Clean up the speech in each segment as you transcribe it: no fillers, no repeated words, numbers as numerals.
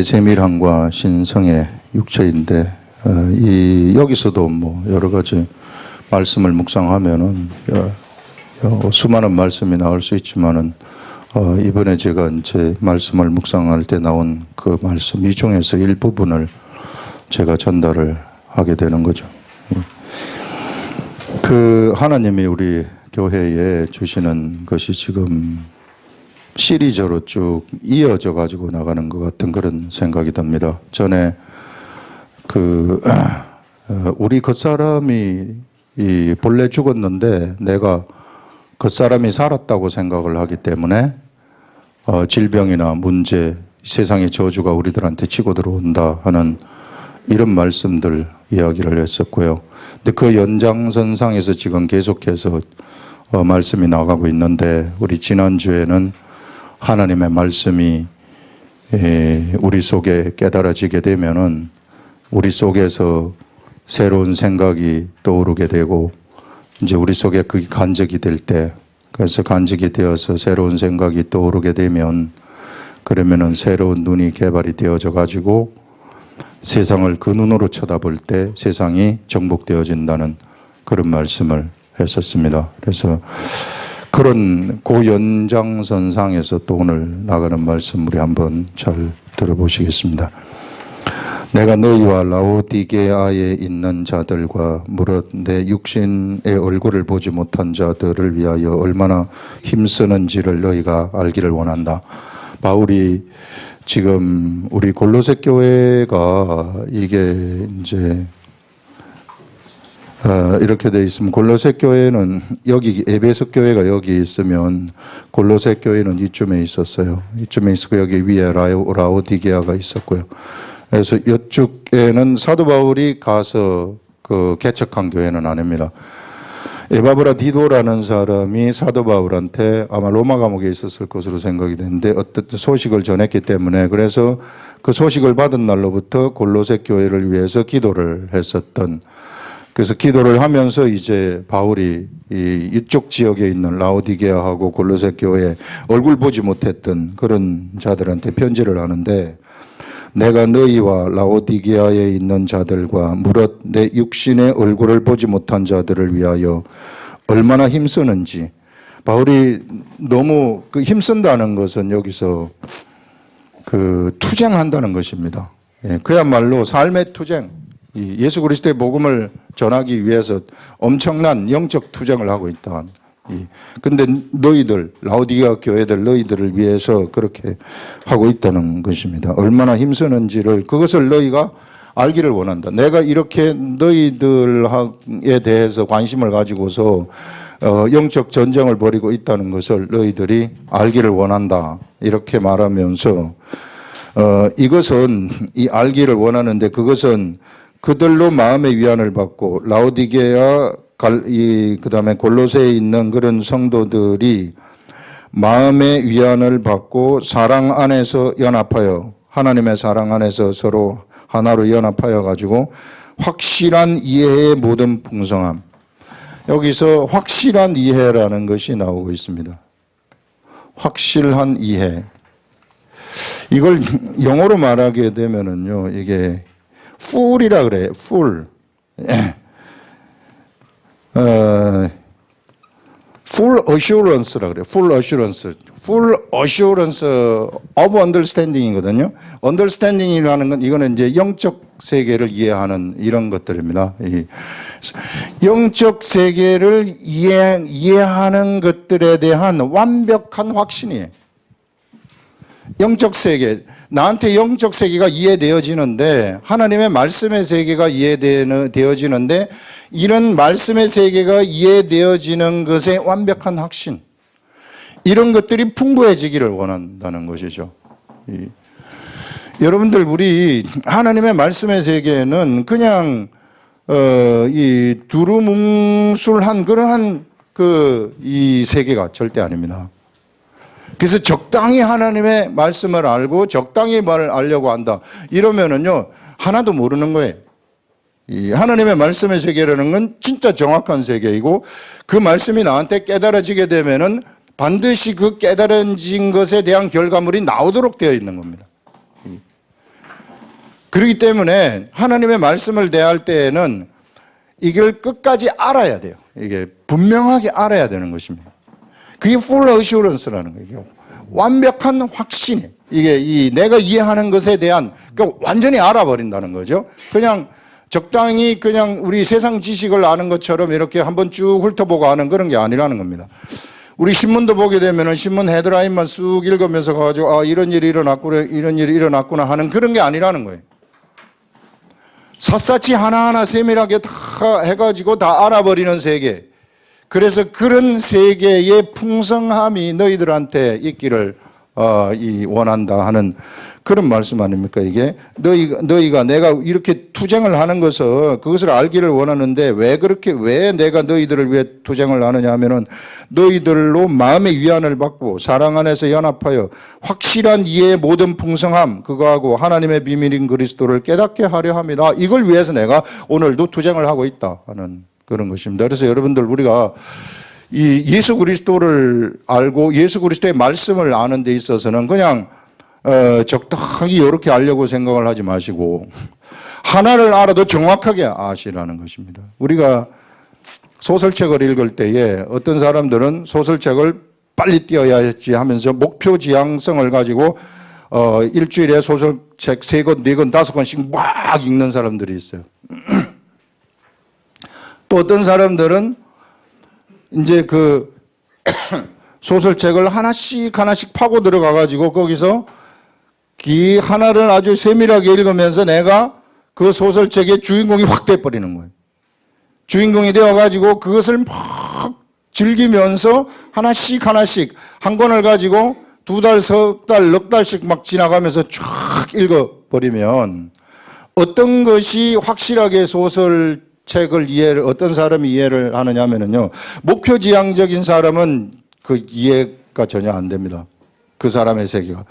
대세밀함과 신성의 육체인데 여기서도 뭐 여러 가지 말씀을 묵상하면은 수많은 말씀이 나올 수 있지만은 이번에 제가 이제 말씀을 묵상할 때 나온 그 말씀 이 중에서 일부분을 제가 전달을 하게 되는 거죠. 그 하나님이 우리 교회에 주시는 것이 지금 시리즈로 쭉 이어져 가지고 나가는 것 같은 그런 생각이 듭니다. 전에 우리 겉사람이 본래 죽었는데 내가 겉사람이 살았다고 생각을 하기 때문에 질병이나 문제, 세상의 저주가 우리들한테 치고 들어온다 하는 이런 말씀들 이야기를 했었고요. 근데 그 연장선상에서 지금 계속해서 말씀이 나가고 있는데 우리 지난주에는 하나님의 말씀이 우리 속에 깨달아지게 되면은 우리 속에서 새로운 생각이 떠오르게 되고 이제 우리 속에 그게 간직이 될 때 그래서 간직이 되어서 새로운 생각이 떠오르게 되면 그러면은 새로운 눈이 개발이 되어져 가지고 세상을 그 눈으로 쳐다볼 때 세상이 정복되어진다는 그런 말씀을 했었습니다. 그래서 그런 연장선상에서 또 오늘 나가는 말씀 우리 한번 잘 들어보시겠습니다. 내가 너희와 라오디게아에 있는 자들과 무릇 내 육신의 얼굴을 보지 못한 자들을 위하여 얼마나 힘쓰는지를 너희가 알기를 원한다. 바울이 지금 우리 골로새 교회가 이게 이제 이렇게 돼 있으면 골로새 교회는 여기 에베소 교회가 여기 있으면 골로새 교회는 이쯤에 있었어요. 이쯤에 있었고 여기 위에 라오디게아가 있었고요. 그래서 이쪽에는 사도 바울이 가서 개척한 교회는 아닙니다. 에바브라 디도라는 사람이 사도 바울한테 아마 로마 감옥에 있었을 것으로 생각이 되는데 어떤 소식을 전했기 때문에 그래서 그 소식을 받은 날로부터 골로새 교회를 위해서 기도를 했었던 그래서 기도를 하면서 이제 바울이 이쪽 지역에 있는 라오디게아하고 골로새 교회 얼굴 보지 못했던 그런 자들한테 편지를 하는데 내가 너희와 라오디게아에 있는 자들과 무릇 내 육신의 얼굴을 보지 못한 자들을 위하여 얼마나 힘쓰는지 바울이 너무 힘쓴다는 것은 여기서 투쟁한다는 것입니다. 그야말로 삶의 투쟁. 예수 그리스도의 복음을 전하기 위해서 엄청난 영적 투쟁을 하고 있다. 근데 너희들, 라오디게아 교회들 너희들을 위해서 그렇게 하고 있다는 것입니다. 얼마나 힘쓰는지를 그것을 너희가 알기를 원한다. 내가 이렇게 너희들에 대해서 관심을 가지고서 영적 전쟁을 벌이고 있다는 것을 너희들이 알기를 원한다. 이렇게 말하면서 이것은 알기를 원하는데 그것은 그들로 마음의 위안을 받고 라오디게아 그다음에 골로새에 있는 그런 성도들이 마음의 위안을 받고 사랑 안에서 연합하여 하나님의 사랑 안에서 서로 하나로 연합하여 가지고 확실한 이해의 모든 풍성함. 여기서 확실한 이해라는 것이 나오고 있습니다. 확실한 이해. 이걸 영어로 말하게 되면은요, 이게 full이라 그래요. full. full assurance라 그래요. full assurance. full assurance of understanding이거든요. understanding이라는 건 이거는 이제 영적 세계를 이해하는 이런 것들입니다. 영적 세계를 이해하는 것들에 대한 완벽한 확신이에요. 영적 세계, 나한테 영적 세계가 이해되어지는데 하나님의 말씀의 세계가 이해되어지는데 이런 말씀의 세계가 이해되어지는 것에 완벽한 확신, 이런 것들이 풍부해지기를 원한다는 것이죠. 여러분들 우리 하나님의 말씀의 세계는 그냥 이 두루뭉술한 그러한 이 세계가 절대 아닙니다. 그래서 적당히 하나님의 말씀을 알고 적당히 말을 알려고 한다. 이러면은요, 하나도 모르는 거예요. 이 하나님의 말씀의 세계라는 건 진짜 정확한 세계이고 그 말씀이 나한테 깨달아지게 되면은 반드시 그 깨달아진 것에 대한 결과물이 나오도록 되어 있는 겁니다. 그렇기 때문에 하나님의 말씀을 대할 때에는 이걸 끝까지 알아야 돼요. 이게 분명하게 알아야 되는 것입니다. 그게 full assurance라는 거예요. 완벽한 확신이. 이게 내가 이해하는 것에 대한, 그러니까 완전히 알아버린다는 거죠. 그냥 적당히 그냥 우리 세상 지식을 아는 것처럼 이렇게 한번 쭉 훑어보고 아는 그런 게 아니라는 겁니다. 우리 신문도 보게 되면은 신문 헤드라인만 쑥 읽으면서 가지고 아, 이런 일이 일어났구나, 이런 일이 일어났구나 하는 그런 게 아니라는 거예요. 샅샅이 하나하나 세밀하게 다 해가지고 다 알아버리는 세계. 그래서 그런 세계의 풍성함이 너희들한테 있기를 원한다 하는 그런 말씀 아닙니까? 이게 너희가 내가 이렇게 투쟁을 하는 것을 그것을 알기를 원하는데 왜 내가 너희들을 위해 투쟁을 하느냐 하면은 너희들로 마음의 위안을 받고 사랑 안에서 연합하여 확실한 이해의 모든 풍성함 그거하고 하나님의 비밀인 그리스도를 깨닫게 하려 합니다. 이걸 위해서 내가 오늘도 투쟁을 하고 있다 하는 그런 것입니다. 그래서 여러분들 우리가 이 예수 그리스도를 알고 예수 그리스도의 말씀을 아는 데 있어서는 그냥 적당히 이렇게 알려고 생각을 하지 마시고 하나를 알아도 정확하게 아시라는 것입니다. 우리가 소설책을 읽을 때에 어떤 사람들은 소설책을 빨리 띄어야지 하면서 목표 지향성을 가지고 일주일에 소설책 3권, 4권, 5권씩 막 읽는 사람들이 있어요. 또 어떤 사람들은 이제 그 소설책을 하나씩 파고 들어가가지고 거기서 기 하나를 아주 세밀하게 읽으면서 내가 그 소설책의 주인공이 확 돼버리는 거예요. 주인공이 되어가지고 그것을 막 즐기면서 하나씩 한 권을 가지고 2달, 3달, 넉 달씩 막 지나가면서 쫙 읽어버리면 어떤 것이 확실하게 소설책을 어떤 사람이 이해를 하느냐 하면요. 목표지향적인 사람은 그 이해가 전혀 안 됩니다. 그 사람의 세계가.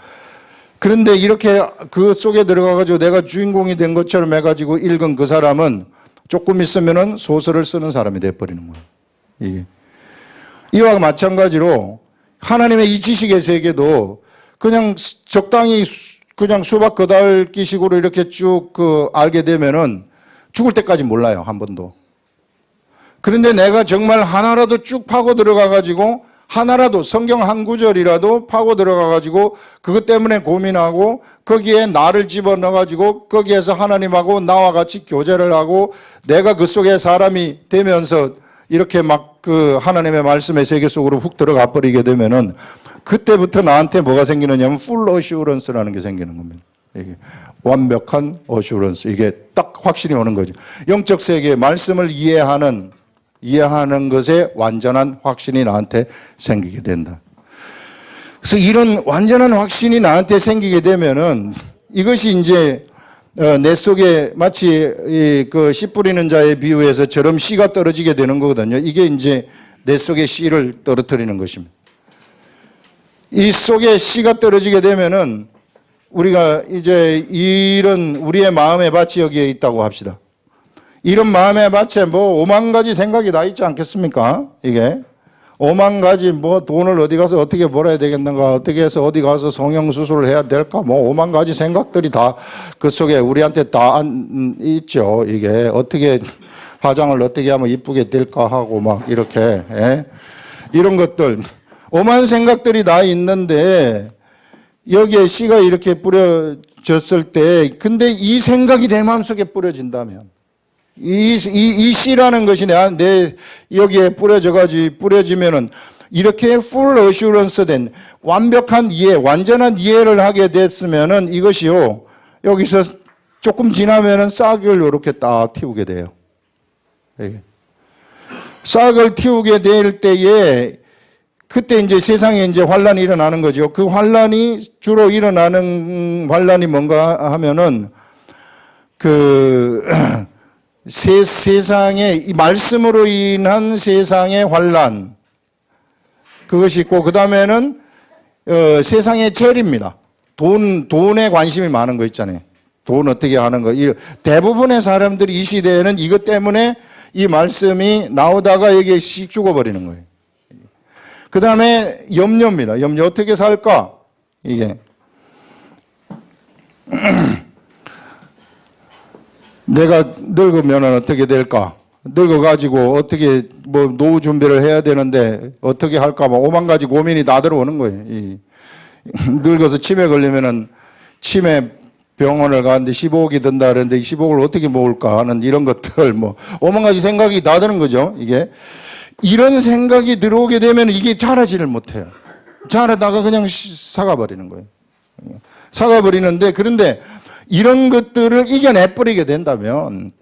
그런데 이렇게 그 속에 들어가가지고 내가 주인공이 된 것처럼 해가지고 읽은 그 사람은 조금 있으면은 소설을 쓰는 사람이 돼버리는 거예요. 이게. 이와 마찬가지로 하나님의 이 지식의 세계도 그냥 적당히 그냥 수박 거달기식으로 이렇게 쭉 알게 되면은 죽을 때까지 몰라요, 한 번도. 그런데 내가 정말 하나라도 쭉 파고 들어가가지고 하나라도 성경 한 구절이라도 파고 들어가가지고 그것 때문에 고민하고 거기에 나를 집어넣어가지고 거기에서 하나님하고 나와 같이 교제를 하고 내가 그 속에 사람이 되면서 이렇게 막 그 하나님의 말씀의 세계 속으로 훅 들어가 버리게 되면은 그때부터 나한테 뭐가 생기느냐면 full assurance라는 게 생기는 겁니다. 이게 완벽한 assurance. 이게 딱 확신이 오는 거죠. 영적 세계의 말씀을 이해하는 것에 완전한 확신이 나한테 생기게 된다. 그래서 이런 완전한 확신이 나한테 생기게 되면은 이것이 이제 내 속에 마치 그 씨 뿌리는 자의 비유에서 저럼 씨가 떨어지게 되는 거거든요. 이게 이제 내 속에 씨를 떨어뜨리는 것입니다. 이 속에 씨가 떨어지게 되면은 우리가 이제 이런 우리의 마음의 밭이 여기에 있다고 합시다. 이런 마음의 밭에 뭐 5만 가지 생각이 다 있지 않겠습니까? 이게 5만 가지 뭐 돈을 어디 가서 어떻게 벌어야 되겠는가, 어떻게 해서 어디 가서 성형수술을 해야 될까, 뭐 5만 가지 생각들이 다 그 속에 우리한테 다 있죠. 이게 어떻게 화장을 어떻게 하면 이쁘게 될까 하고 막 이렇게 이런 것들 5만 생각들이 다 있는데 여기에 씨가 이렇게 뿌려졌을 때 근데 이 생각이 내 마음속에 뿌려진다면 이 씨라는 것이 내 여기에 뿌려지면은 이렇게 full assurance 된 완벽한 이해, 완전한 이해를 하게 됐으면은 이것이요, 여기서 조금 지나면은 싹을 이렇게 딱 틔우게 돼요. 싹을 틔우게 될 때에 그때 이제 세상에 이제 환란이 일어나는 거죠. 그 환란이 주로 일어나는 환란이 뭔가 하면은 세상의 이 말씀으로 인한 세상의 환란 그것이 있고 그 다음에는 세상의 재리입니다. 돈에 관심이 많은 거 있잖아요. 돈 어떻게 하는 거. 대부분의 사람들이 이 시대에는 이것 때문에 이 말씀이 나오다가 여기에 씩 죽어버리는 거예요. 그 다음에 염려입니다. 염려 어떻게 살까? 이게 내가 늙으면 어떻게 될까? 늙어가지고 어떻게 뭐 노후 준비를 해야 되는데 어떻게 할까? 뭐 5만 가지 고민이 다 들어오는 거예요. 늙어서 치매 걸리면은 치매 병원을 가는데 15억이 든다 그러는데 이 15억을 어떻게 모을까 하는 이런 것들 뭐 5만 가지 생각이 다 드는 거죠. 이게 이런 생각이 들어오게 되면 이게 자라지를 못해요. 자라다가 그냥 사가버리는 거예요. 사가버리는데 그런데 이런 것들을 이겨내버리게 된다면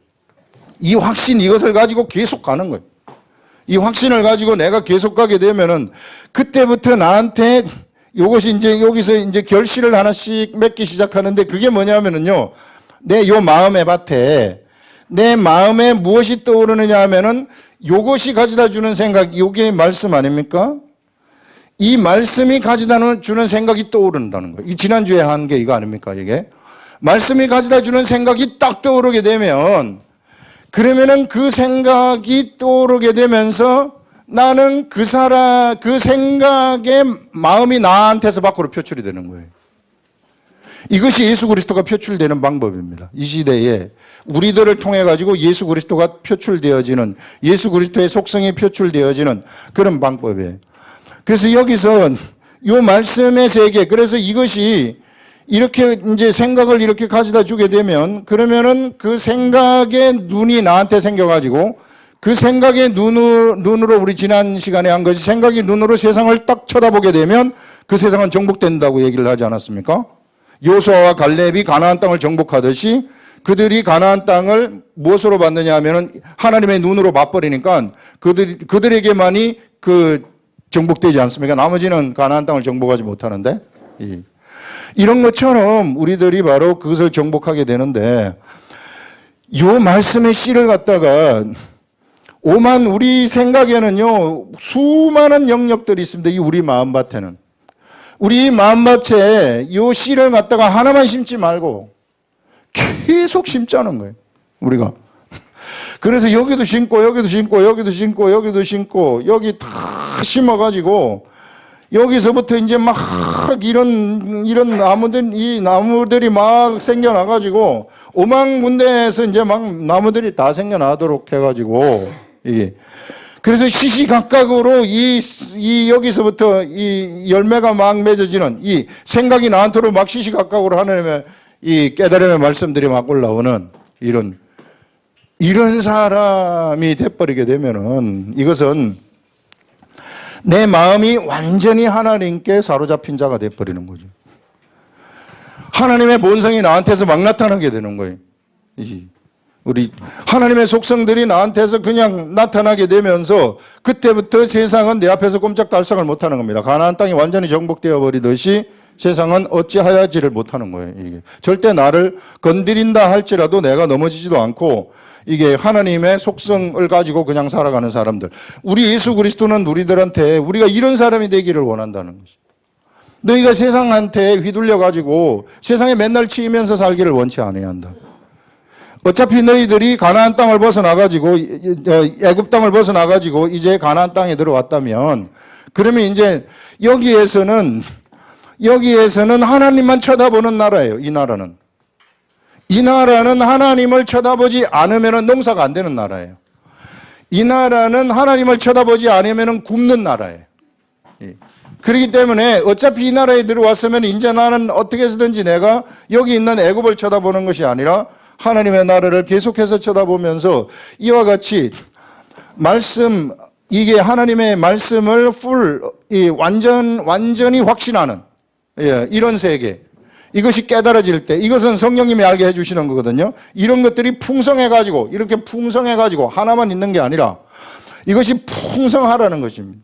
이 확신 이것을 가지고 계속 가는 거예요. 이 확신을 가지고 내가 계속 가게 되면은 그때부터 나한테 이것이 이제 여기서 이제 결실을 하나씩 맺기 시작하는데 그게 뭐냐면은요. 내 요 마음의 밭에 내 마음에 무엇이 떠오르느냐 하면은 요것이 가져다 주는 생각, 요게 말씀 아닙니까? 이 말씀이 가져다 주는 생각이 떠오른다는 거예요. 이 지난주에 한 게 이거 아닙니까? 이게 말씀이 가져다 주는 생각이 딱 떠오르게 되면 그러면은 그 생각이 떠오르게 되면서 나는 그 생각의 마음이 나한테서 밖으로 표출이 되는 거예요. 이것이 예수 그리스도가 표출되는 방법입니다. 이 시대에 우리들을 통해 가지고 예수 그리스도가 표출되어지는 예수 그리스도의 속성이 표출되어지는 그런 방법이에요. 그래서 여기서 이 말씀의 세계, 그래서 이것이 이렇게 이제 생각을 이렇게 가져다 주게 되면 그러면은 그 생각의 눈이 나한테 생겨가지고 그 생각의 눈으로 우리 지난 시간에 한 것이 생각의 눈으로 세상을 딱 쳐다보게 되면 그 세상은 정복된다고 얘기를 하지 않았습니까? 요수아와 갈렙이 가나안 땅을 정복하듯이 그들이 가나안 땅을 무엇으로 받느냐 하면은 하나님의 눈으로 봐버리니까 그들에게만이 정복되지 않습니까? 나머지는 가나안 땅을 정복하지 못하는데 이런 것처럼 우리들이 바로 그것을 정복하게 되는데 요 말씀의 씨를 갖다가 오만 우리 생각에는요 수많은 영역들이 있습니다. 이 우리 마음밭에는 우리 마음밭에 요 씨를 갖다가 하나만 심지 말고 계속 심자는 거예요. 우리가 그래서 여기도 심고 여기도 심고 여기도 심고 여기도 심고 여기 다 심어가지고 여기서부터 이제 막 이런 이 나무들이 막 생겨나가지고 오만 군데에서 이제 막 나무들이 다 생겨나도록 해가지고 그래서 시시각각으로 이 여기서부터 이 열매가 막 맺어지는 이 생각이 나한테로 막 시시각각으로 하나님의 이 깨달음의 말씀들이 막 올라오는 이런 사람이 돼버리게 되면은 이것은 내 마음이 완전히 하나님께 사로잡힌 자가 돼버리는 거죠. 하나님의 본성이 나한테서 막 나타나게 되는 거예요. 우리 하나님의 속성들이 나한테서 그냥 나타나게 되면서 그때부터 세상은 내 앞에서 꼼짝달싹을 못하는 겁니다. 가나안 땅이 완전히 정복되어 버리듯이 세상은 어찌하여지를 못하는 거예요. 이게 절대 나를 건드린다 할지라도 내가 넘어지지도 않고 이게 하나님의 속성을 가지고 그냥 살아가는 사람들. 우리 예수 그리스도는 우리들한테 우리가 이런 사람이 되기를 원한다는 것이. 너희가 세상한테 휘둘려 가지고 세상에 맨날 치이면서 살기를 원치 않아야 한다. 어차피 너희들이 가나안 땅을 벗어나 가지고 애굽 땅을 벗어나 가지고 이제 가나안 땅에 들어왔다면 그러면 이제 여기에서는 하나님만 쳐다보는 나라예요. 이 나라는 하나님을 쳐다보지 않으면 농사가 안 되는 나라예요. 이 나라는 하나님을 쳐다보지 않으면 굶는 나라예요. 그렇기 때문에 어차피 이 나라에 들어왔으면 이제 나는 어떻게 해서든지 내가 여기 있는 애굽을 쳐다보는 것이 아니라 하나님의 나라를 계속해서 쳐다보면서 이와 같이 이게 하나님의 말씀을 완전히 확신하는 이런 세계. 이것이 깨달아질 때 이것은 성령님이 알게 해주시는 거거든요. 이런 것들이 풍성해가지고 이렇게 풍성해가지고 하나만 있는 게 아니라 이것이 풍성하라는 것입니다.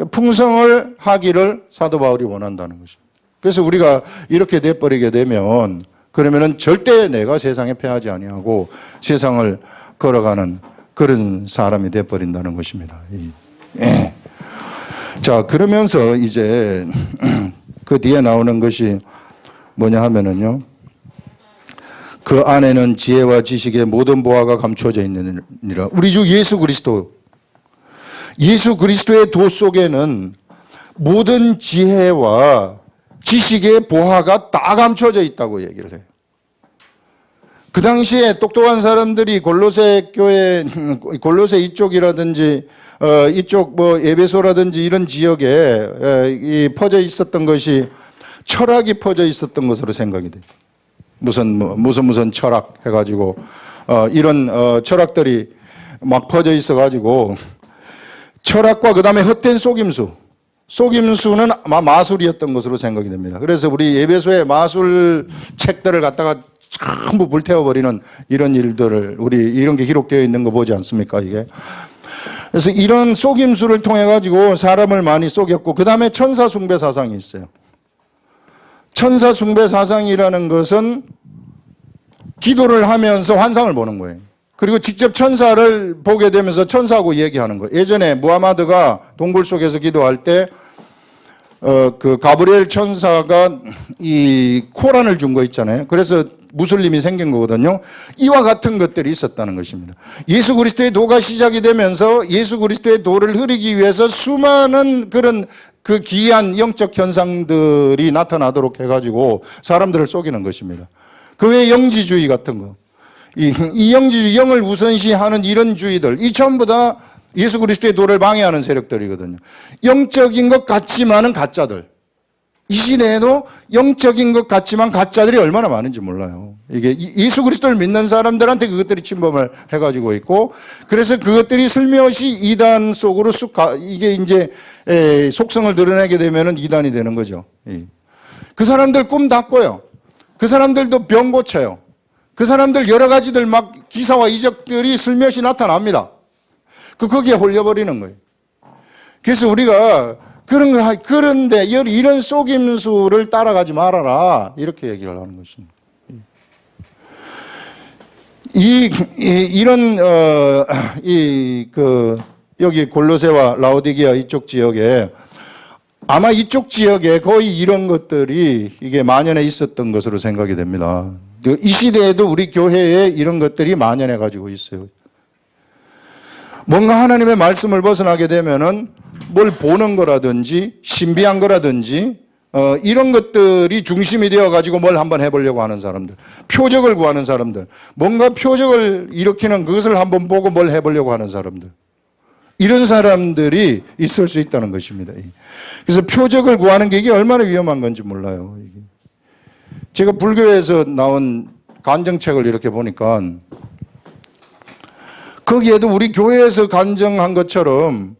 풍성을 하기를 사도 바울이 원한다는 것입니다. 그래서 우리가 이렇게 돼버리게 되면 그러면은 절대 내가 세상에 패하지 아니하고 세상을 걸어가는 그런 사람이 돼버린다는 것입니다. 자, 그러면서 이제 그 뒤에 나오는 것이 뭐냐 하면은요. 그 안에는 지혜와 지식의 모든 보화가 감추어져 있느니라. 우리 주 예수 그리스도의 도 속에는 모든 지혜와 지식의 보화가 다 감춰져 있다고 얘기를 해요. 그 당시에 똑똑한 사람들이 골로새 교회, 골로새 이쪽이라든지, 이쪽 뭐 에베소라든지 이런 지역에 퍼져 있었던 것이 철학이 퍼져 있었던 것으로 생각이 돼요. 무슨 철학 해가지고, 이런 철학들이 막 퍼져 있어가지고, 철학과 그 다음에 헛된 속임수는 아마 마술이었던 것으로 생각이 됩니다. 그래서 우리 에베소의 마술 책들을 갖다가 전부 불태워버리는 이런 일들을 이런 게 기록되어 있는 거 보지 않습니까, 이게? 그래서 이런 속임수를 통해가지고 사람을 많이 속였고, 그 다음에 천사 숭배 사상이 있어요. 천사 숭배 사상이라는 것은 기도를 하면서 환상을 보는 거예요. 그리고 직접 천사를 보게 되면서 천사하고 얘기하는 거예요. 예전에 무하마드가 동굴 속에서 기도할 때, 그 가브리엘 천사가 이 코란을 준 거 있잖아요. 그래서 무슬림이 생긴 거거든요. 이와 같은 것들이 있었다는 것입니다. 예수 그리스도의 도가 시작이 되면서 예수 그리스도의 도를 흐리기 위해서 수많은 그런 그 기이한 영적 현상들이 나타나도록 해가지고 사람들을 속이는 것입니다. 그 외에 영지주의 같은 거. 이 영지주의, 영을 우선시하는 이런 주의들, 이 전부 다 예수 그리스도의 도를 방해하는 세력들이거든요. 영적인 것 같지만은 가짜들. 이 시대에도 영적인 것 같지만 가짜들이 얼마나 많은지 몰라요. 이게 예수 그리스도를 믿는 사람들한테 그것들이 침범을 해가지고 있고, 그래서 그것들이 슬며시 이단 속으로 이게 이제 속성을 드러내게 되면은 이단이 되는 거죠. 그 사람들 꿈 다 꿔요. 그 사람들도 병 고쳐요. 그 사람들 여러 가지들 막 기사와 이적들이 슬며시 나타납니다. 거기에 홀려버리는 거예요. 그래서 우리가 그런데 이런 속임수를 따라가지 말아라. 이렇게 얘기를 하는 것입니다. 여기 골로새와 라오디게아 이쪽 지역에 아마 이쪽 지역에 거의 이런 것들이 이게 만연해 있었던 것으로 생각이 됩니다. 이 시대에도 우리 교회에 이런 것들이 만연해 가지고 있어요. 뭔가 하나님의 말씀을 벗어나게 되면은 뭘 보는 거라든지 신비한 거라든지 이런 것들이 중심이 되어 가지고 뭘 한번 해보려고 하는 사람들, 표적을 구하는 사람들, 뭔가 표적을 일으키는 그것을 한번 보고 뭘 해보려고 하는 사람들, 이런 사람들이 있을 수 있다는 것입니다. 그래서 표적을 구하는 게 이게 얼마나 위험한 건지 몰라요. 제가 불교에서 나온 간증책을 이렇게 보니까 거기에도 우리 교회에서 간증한 것처럼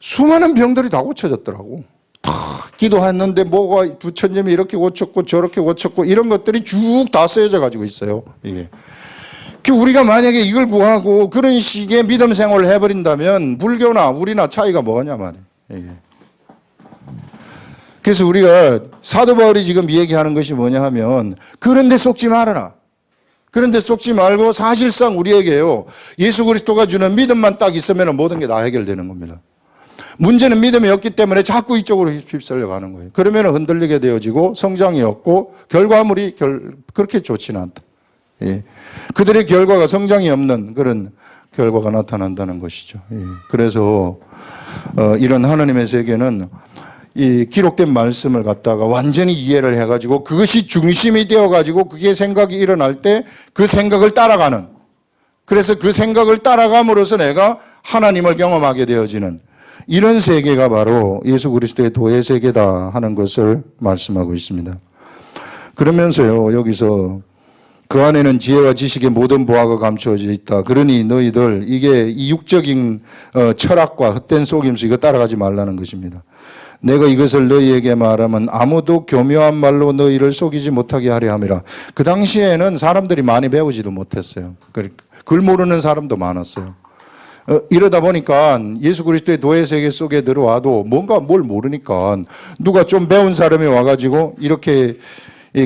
수많은 병들이 다 고쳐졌더라고. 다 기도했는데 뭐가 부처님이 이렇게 고쳤고 저렇게 고쳤고 이런 것들이 쭉 다 쓰여져 가지고 있어요. 이게. 우리가 만약에 이걸 구하고 그런 식의 믿음 생활을 해버린다면 불교나 우리나 차이가 뭐냐 말이에요. 이게. 그래서 우리가 사도 바울이 지금 얘기하는 것이 뭐냐 하면 그런데 속지 말아라. 그런데 속지 말고 사실상 우리에게요, 예수 그리스도가 주는 믿음만 딱 있으면 모든 게 다 해결되는 겁니다. 문제는 믿음이 없기 때문에 자꾸 이쪽으로 휩쓸려 가는 거예요. 그러면 흔들리게 되어지고 성장이 없고 결과물이 그렇게 좋지는 않다. 예. 그들의 결과가 성장이 없는 그런 결과가 나타난다는 것이죠. 예. 그래서 이런 하나님의 세계는 이 기록된 말씀을 갖다가 완전히 이해를 해가지고 그것이 중심이 되어가지고 그게 생각이 일어날 때 그 생각을 따라가는, 그래서 그 생각을 따라감으로써 내가 하나님을 경험하게 되어지는 이런 세계가 바로 예수 그리스도의 도의 세계다 하는 것을 말씀하고 있습니다. 그러면서요, 여기서 그 안에는 지혜와 지식의 모든 보화가 감추어져 있다. 그러니 너희들 이게 이 육적인 철학과 헛된 속임수 이거 따라가지 말라는 것입니다. 내가 이것을 너희에게 말하면 아무도 교묘한 말로 너희를 속이지 못하게 하려 함이라. 그 당시에는 사람들이 많이 배우지도 못했어요. 글 모르는 사람도 많았어요. 이러다 보니까 예수 그리스도의 도의 세계 속에 들어와도 뭔가 뭘 모르니까 누가 좀 배운 사람이 와가지고 이렇게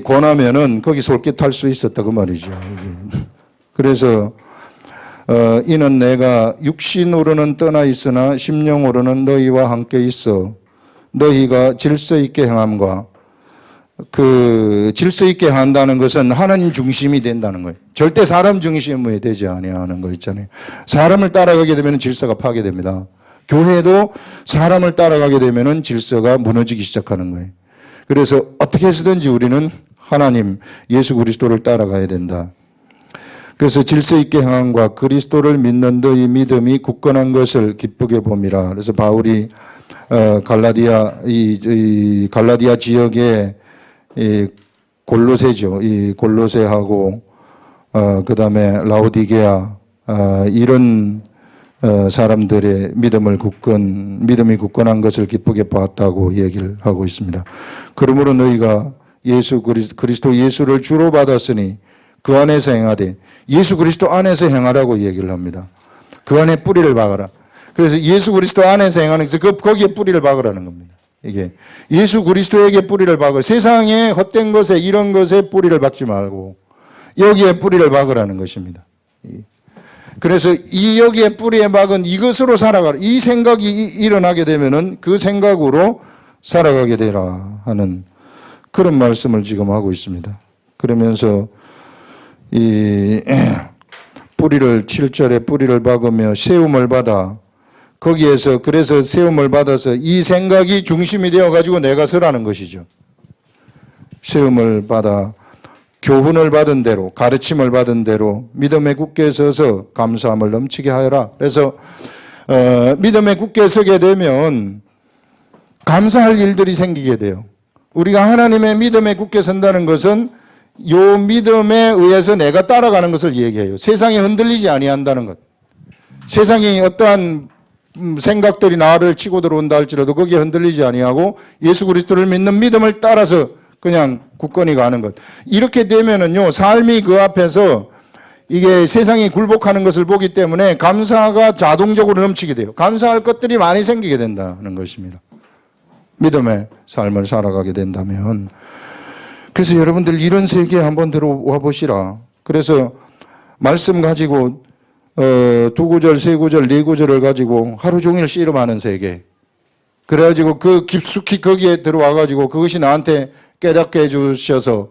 권하면은 거기 솔깃할 수 있었다 그 말이죠. 그래서 이는 내가 육신으로는 떠나 있으나 심령으로는 너희와 함께 있어 너희가 질서 있게 행함과 그 질서 있게 한다는 것은 하나님 중심이 된다는 거예요. 절대 사람 중심이 되지 아니하는 거 있잖아요. 사람을 따라가게 되면 질서가 파괴됩니다. 교회도 사람을 따라가게 되면 질서가 무너지기 시작하는 거예요. 그래서 어떻게 해서든지 우리는 하나님 예수 그리스도를 따라가야 된다. 그래서 질서 있게 행함과 그리스도를 믿는 너희 믿음이 굳건한 것을 기쁘게 봄이라. 그래서 바울이 이 갈라디아 지역에 이 골로새죠. 이 골로새하고 그다음에 라오디게아 이런 사람들의 믿음이 굳건한 것을 기쁘게 보았다고 얘기를 하고 있습니다. 그러므로 너희가 그리스도 예수를 주로 받았으니 그 안에서 행하되, 예수 그리스도 안에서 행하라고 얘기를 합니다. 그 안에 뿌리를 박아라. 그래서 예수 그리스도 안에서 행하는 것은 거기에 뿌리를 박으라는 겁니다. 이게 예수 그리스도에게 뿌리를 박을, 세상에 헛된 것에 이런 것에 뿌리를 박지 말고 여기에 뿌리를 박으라는 것입니다. 그래서 여기에 뿌리에 박은 이것으로 살아가라. 이 생각이 일어나게 되면은 그 생각으로 살아가게 되라 하는 그런 말씀을 지금 하고 있습니다. 그러면서 이 뿌리를 7절에 뿌리를 박으며 세움을 받아, 거기에서 그래서 세움을 받아서 이 생각이 중심이 되어 가지고 내가 서라는 것이죠. 세움을 받아 교훈을 받은 대로, 가르침을 받은 대로 믿음에 굳게 서서 감사함을 넘치게 하여라. 그래서 믿음에 굳게 서게 되면 감사할 일들이 생기게 돼요. 우리가 하나님의 믿음에 굳게 선다는 것은 요 믿음에 의해서 내가 따라가는 것을 얘기해요. 세상에 흔들리지 아니한다는 것. 세상이 어떠한 생각들이 나를 치고 들어온다 할지라도 거기에 흔들리지 아니하고 예수 그리스도를 믿는 믿음을 따라서 그냥 굳건히 가는 것. 이렇게 되면은요, 삶이 그 앞에서 이게 세상이 굴복하는 것을 보기 때문에 감사가 자동적으로 넘치게 돼요. 감사할 것들이 많이 생기게 된다는 것입니다. 믿음의 삶을 살아가게 된다면. 그래서 여러분들 이런 세계에 한번 들어와 보시라. 그래서 말씀 가지고 두 구절, 세 구절, 네 구절을 가지고 하루 종일 씨름하는 세계. 그래가지고 그 깊숙이 거기에 들어와가지고 그것이 나한테 깨닫게 해주셔서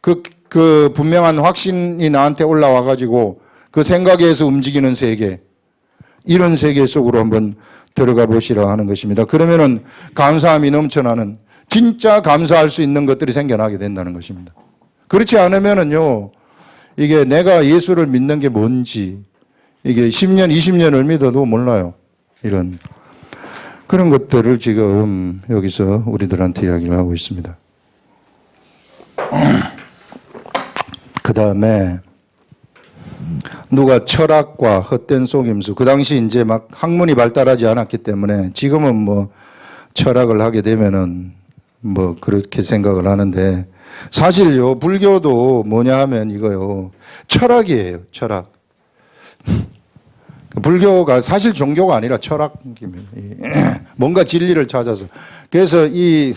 그 분명한 확신이 나한테 올라와가지고 그 생각에서 움직이는 세계. 이런 세계 속으로 한번 들어가 보시라 하는 것입니다. 그러면은 감사함이 넘쳐나는, 진짜 감사할 수 있는 것들이 생겨나게 된다는 것입니다. 그렇지 않으면은요, 이게 내가 예수를 믿는 게 뭔지, 이게 10년, 20년을 믿어도 몰라요. 이런 그런 것들을 지금 여기서 우리들한테 이야기를 하고 있습니다. 그 다음에 누가 철학과 헛된 속임수, 그 당시 이제 막 학문이 발달하지 않았기 때문에 지금은 뭐 철학을 하게 되면은 뭐 그렇게 생각을 하는데, 사실요, 불교도 뭐냐 하면 이거요, 철학이에요, 철학. 불교가 사실 종교가 아니라 철학입니다. 뭔가 진리를 찾아서. 그래서 이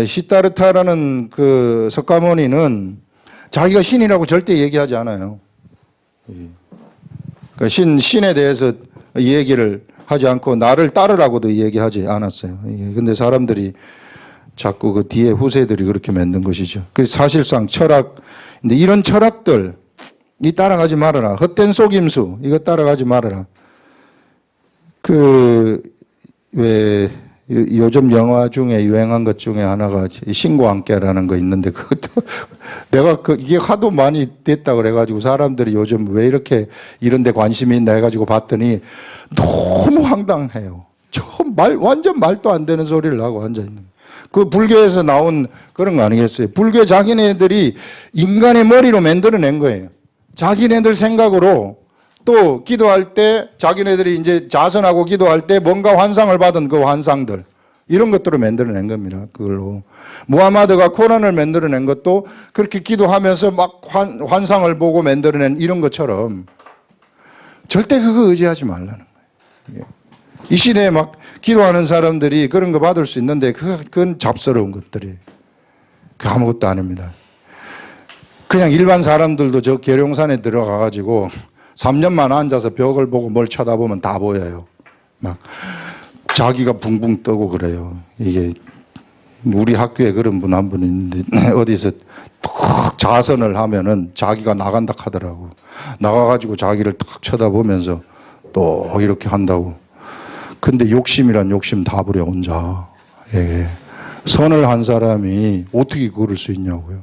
시타르타라는 그 석가모니는 자기가 신이라고 절대 얘기하지 않아요. 그러니까 신에 대해서 얘기를 하지 않고 나를 따르라고도 얘기하지 않았어요. 근데 사람들이 자꾸 그 뒤에 후세들이 그렇게 만든 것이죠. 그래서 사실상 철학, 근데 이런 철학들, 이 따라가지 말아라. 헛된 속임수, 이거 따라가지 말아라. 왜 요즘 영화 중에 유행한 것 중에 하나가 신과 함께라는 거 있는데, 그것도 내가 이게 하도 많이 됐다 그래가지고 사람들이 요즘 왜 이렇게 이런 데 관심이 있나 해가지고 봤더니 너무 황당해요. 완전 말도 안 되는 소리를 하고 앉아있는. 그 불교에서 나온 그런 거 아니겠어요? 불교 자기네들이 인간의 머리로 만들어낸 거예요. 자기네들 생각으로, 또 기도할 때 자기네들이 이제 자선하고 기도할 때 뭔가 환상을 받은 그 환상들, 이런 것들을 만들어낸 겁니다. 그걸로 무하마드가 코란을 만들어낸 것도 그렇게 기도하면서 막 환상을 보고 만들어낸 이런 것처럼 절대 그거 의지하지 말라는 거예요. 이 시대에 막 기도하는 사람들이 그런 거 받을 수 있는데 그건 잡스러운 것들이, 그 아무것도 아닙니다. 그냥 일반 사람들도 저 계룡산에 들어가가지고 3년만 앉아서 벽을 보고 뭘 쳐다보면 다 보여요. 막 자기가 붕붕 떠고 그래요. 이게 우리 학교에 그런 분 한 분 있는데 어디서 탁 자선을 하면은 자기가 나간다 하더라고. 나가가지고 자기를 탁 쳐다보면서 또 이렇게 한다고. 근데 욕심이란 욕심 다 부려 혼자. 예. 선을 한 사람이 어떻게 그럴 수 있냐고요.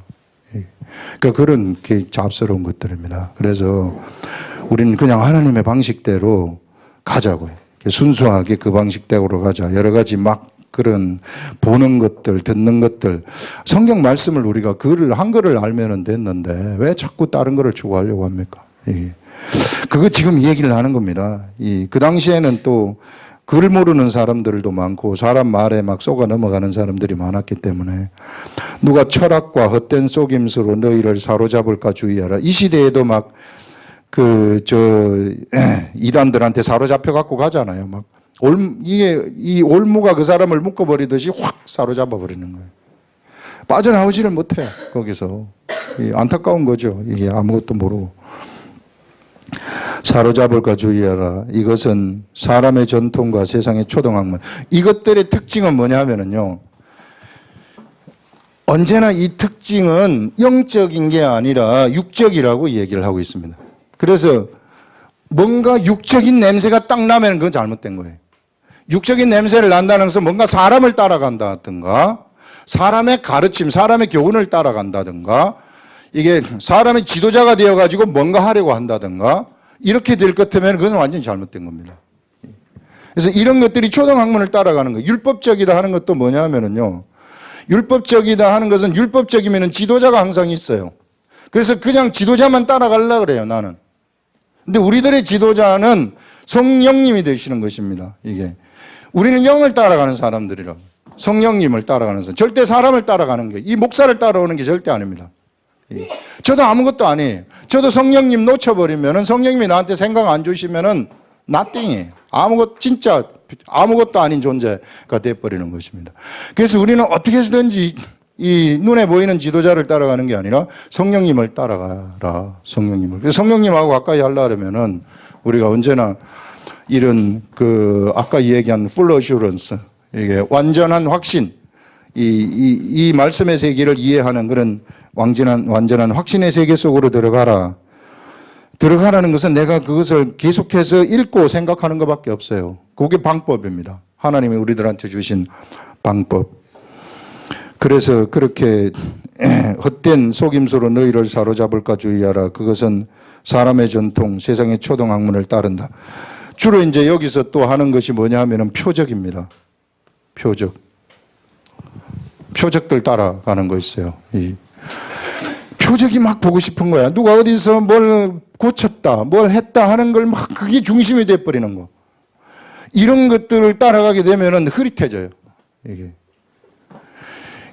그러니까 그런 게 잡스러운 것들입니다. 그래서 우리는 그냥 하나님의 방식대로 가자고요. 순수하게 그 방식대로 가자. 여러 가지 막 그런 보는 것들, 듣는 것들. 성경 말씀을 우리가 한글을 알면 됐는데 왜 자꾸 다른 거를 추구하려고 합니까? 그거 지금 얘기를 하는 겁니다. 그 당시에는 또 글 모르는 사람들도 많고 사람 말에 막 속아 넘어가는 사람들이 많았기 때문에 누가 철학과 헛된 속임수로 너희를 사로잡을까 주의하라. 이 시대에도 막 이단들한테 사로잡혀 갖고 가잖아요. 막 이 올무가 그 사람을 묶어버리듯이 확 사로잡아 버리는 거예요. 빠져나오지를 못해 거기서. 안타까운 거죠. 이게 아무것도 모르고. 사로잡을까 주의하라. 이것은 사람의 전통과 세상의 초등학문. 이것들의 특징은 뭐냐면요. 언제나 이 특징은 영적인 게 아니라 육적이라고 얘기를 하고 있습니다. 그래서 뭔가 육적인 냄새가 딱 나면 그건 잘못된 거예요. 육적인 냄새를 난다는 것은 뭔가 사람을 따라간다든가 사람의 가르침, 사람의 교훈을 따라간다든가 이게 사람의 지도자가 되어가지고 뭔가 하려고 한다든가 이렇게 될 것 같으면 그것은 완전히 잘못된 겁니다. 그래서 이런 것들이 초등학문을 따라가는 거예요. 율법적이다 하는 것도 뭐냐면요. 율법적이다 하는 것은 율법적이면 지도자가 항상 있어요. 그래서 그냥 지도자만 따라가려고 그래요, 나는. 근데 우리들의 지도자는 성령님이 되시는 것입니다, 이게. 우리는 영을 따라가는 사람들이라고. 성령님을 따라가는 사람. 절대 사람을 따라가는 게, 이 목사를 따라오는 게 절대 아닙니다. 저도 아무것도 아니에요. 저도 성령님 놓쳐버리면은 성령님이 나한테 생각 안 주시면은 nothing이에요. 진짜 아무것도 아닌 존재가 돼버리는 것입니다. 그래서 우리는 어떻게 해서든지 이 눈에 보이는 지도자를 따라가는 게 아니라 성령님을 따라가라. 성령님을. 그래서 성령님하고 가까이 하려면은 우리가 언제나 이런 아까 얘기한 full assurance, 이게 완전한 확신, 이 말씀의 세계를 이해하는 그런 완전한 확신의 세계 속으로 들어가라는 것은 내가 그것을 계속해서 읽고 생각하는 것밖에 없어요. 그게 방법입니다. 하나님이 우리들한테 주신 방법. 그래서 그렇게 헛된 속임수로 너희를 사로잡을까 주의하라. 그것은 사람의 전통, 세상의 초등학문을 따른다. 주로 이제 여기서 또 하는 것이 뭐냐 하면은 표적입니다. 표적들 따라가는 거 있어요. 표적이 막 보고 싶은 거야. 누가 어디서 뭘 고쳤다, 뭘 했다 하는 걸 막 그게 중심이 돼버리는 거. 이런 것들을 따라가게 되면은 흐릿해져요. 이게.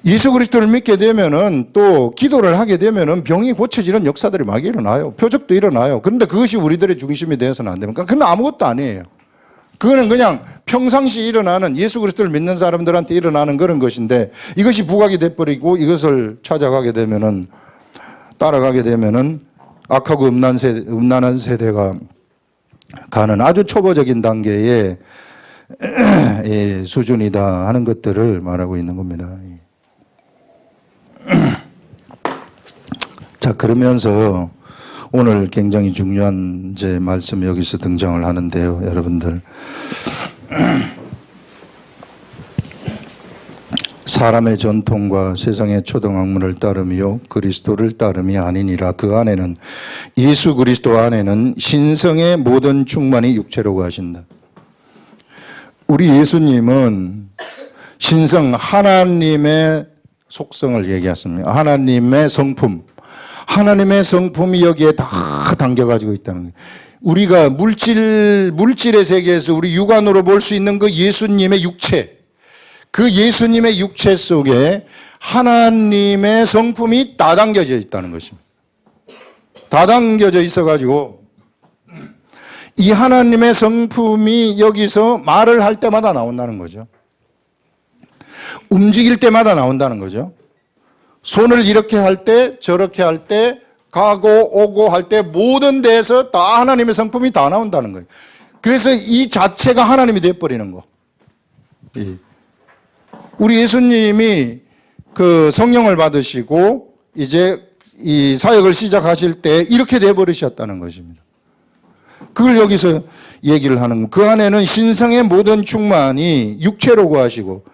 예수 그리스도를 믿게 되면은 또 기도를 하게 되면은 병이 고쳐지는 역사들이 막 일어나요. 표적도 일어나요. 그런데 그것이 우리들의 중심이 되어서는 안 됩니까? 그건 아무것도 아니에요. 그거는 그냥 평상시 일어나는 예수 그리스도를 믿는 사람들한테 일어나는 그런 것인데 이것이 부각이 돼버리고 이것을 찾아가게 되면은 따라가게 되면은 악하고 음란한 세대가 가는 아주 초보적인 단계의 수준이다 하는 것들을 말하고 있는 겁니다. 자, 그러면서 오늘 굉장히 중요한 이제 말씀이 여기서 등장을 하는데요, 여러분들. 사람의 전통과 세상의 초등학문을 따름이요 그리스도를 따름이 아니니라. 그 안에는 예수 그리스도 안에는 신성의 모든 충만이 육체로 하신다. 우리 예수님은 신성 하나님의 속성을 얘기했습니다. 하나님의 성품. 하나님의 성품이 여기에 다 담겨가지고 있다는 거예요. 우리가 물질의 세계에서 우리 육안으로 볼 수 있는 그 예수님의 육체, 그 예수님의 육체 속에 하나님의 성품이 다 담겨져 있다는 것입니다. 다 담겨져 있어가지고 이 하나님의 성품이 여기서 말을 할 때마다 나온다는 거죠. 움직일 때마다 나온다는 거죠. 손을 이렇게 할 때, 저렇게 할 때, 가고 오고 할 때 모든 데에서 다 하나님의 성품이 다 나온다는 거예요. 그래서 이 자체가 하나님이 되어버리는 거. 우리 예수님이 그 성령을 받으시고 이제 이 사역을 시작하실 때 이렇게 되어버리셨다는 것입니다. 그걸 여기서 얘기를 하는 거. 그 안에는 신성의 모든 충만이 육체로 구하시고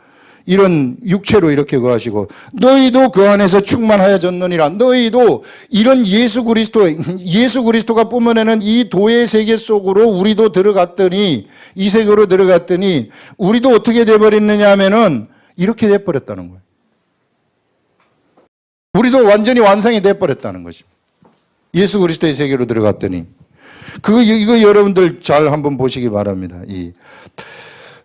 이런 육체로 이렇게 거하시고 너희도 그 안에서 충만하여졌느니라. 너희도 이런 예수 그리스도가 뿜어내는 이 도의 세계 속으로 우리도 들어갔더니 이 세계로 들어갔더니 우리도 어떻게 돼버렸느냐 하면은 이렇게 돼버렸다는 거예요. 우리도 완전히 완성이 돼버렸다는 것입니다. 예수 그리스도의 세계로 들어갔더니 이거 여러분들 잘 한번 보시기 바랍니다.